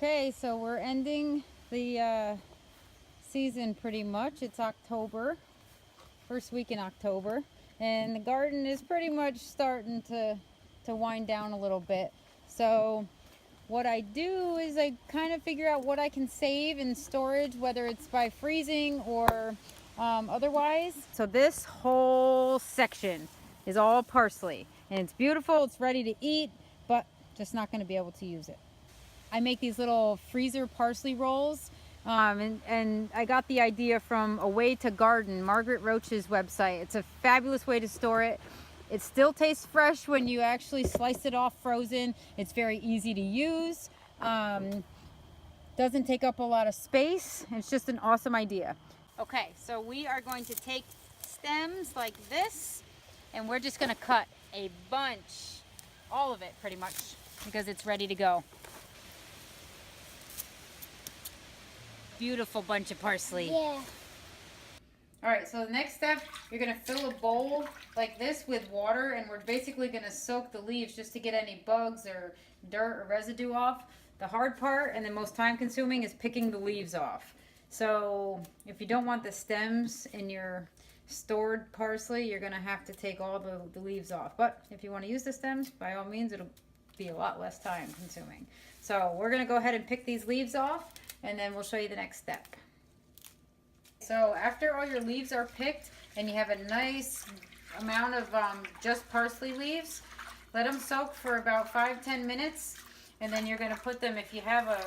Okay, so we're ending the season pretty much. It's October, first week in October, and the garden is pretty much starting to wind down a little bit. So what I do is I kind of figure out what I can save in storage, whether it's by freezing or otherwise. So this whole section is all parsley, and it's beautiful. It's ready to eat, but just not going to be able to use it. I make these little freezer parsley rolls, and I got the idea from A Way to Garden, Margaret Roach's website. It's a fabulous way to store it. It still tastes fresh when you actually slice it off frozen. It's very easy to use. Doesn't take up a lot of space. It's just an awesome idea. Okay, so we are going to take stems like this, and we're just gonna cut a bunch, all of it pretty much, because it's ready to go. Beautiful bunch of parsley. Yeah. All right, so the next step, you're gonna fill a bowl like this with water, and we're basically gonna soak the leaves just to get any bugs or dirt or residue off. The hard part and the most time consuming is picking the leaves off. So if you don't want the stems in your stored parsley, you're gonna have to take all the leaves off. But if you wanna use the stems, by all means, it'll be a lot less time consuming. So we're gonna go ahead and pick these leaves off, and then we'll show you the next step. So after all your leaves are picked and you have a nice amount of just parsley leaves, let them soak for about 5-10 minutes, and then you're going to put them, if you have a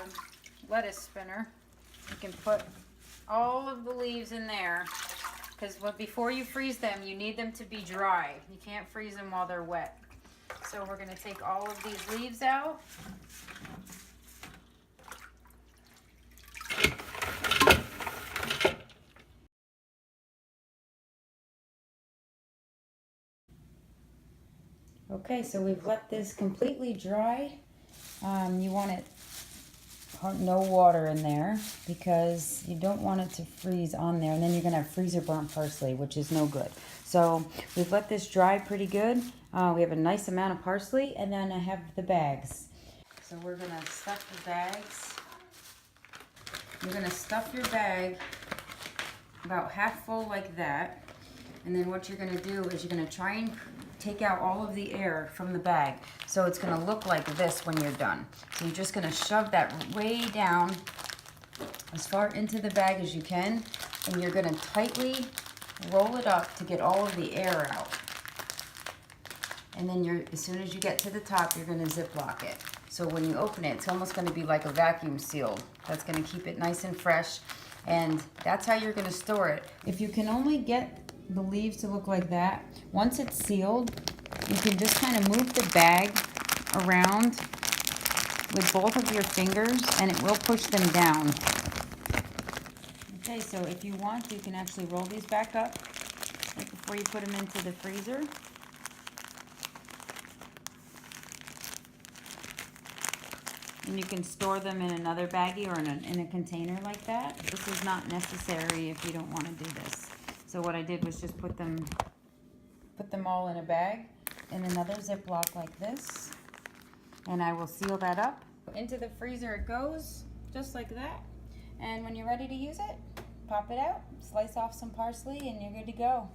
lettuce spinner, you can put all of the leaves in there, because before you freeze them, you need them to be dry. You can't freeze them while they're wet. So we're going to take all of these leaves out. Okay, so we've let this completely dry. You want it no water in there because you don't want it to freeze on there, and then you're gonna have freezer burnt parsley, which is no good. So we've let this dry pretty good. We have a nice amount of parsley, and then I have the bags. So we're gonna stuff the bags. You're gonna stuff your bag about half full like that, and then what you're gonna do is you're gonna try and take out all of the air from the bag. So it's gonna look like this when you're done. So you're just gonna shove that way down as far into the bag as you can, and you're gonna tightly roll it up to get all of the air out. And then as soon as you get to the top, you're gonna Ziploc it. So when you open it, it's almost gonna be like a vacuum seal. That's gonna keep it nice and fresh, and that's how you're gonna store it. If you can only get the leaves to look like that, once it's sealed, you can just kind of move the bag around with both of your fingers, and it will push them down. Okay, so if you want, you can actually roll these back up right before you put them into the freezer. And you can store them in another baggie or in a container like that. This is not necessary if you don't want to do this. So what I did was just put them all in a bag in another Ziploc like this, and I will seal that up. Into the freezer it goes, just like that. And when you're ready to use it, pop it out, slice off some parsley, and you're good to go.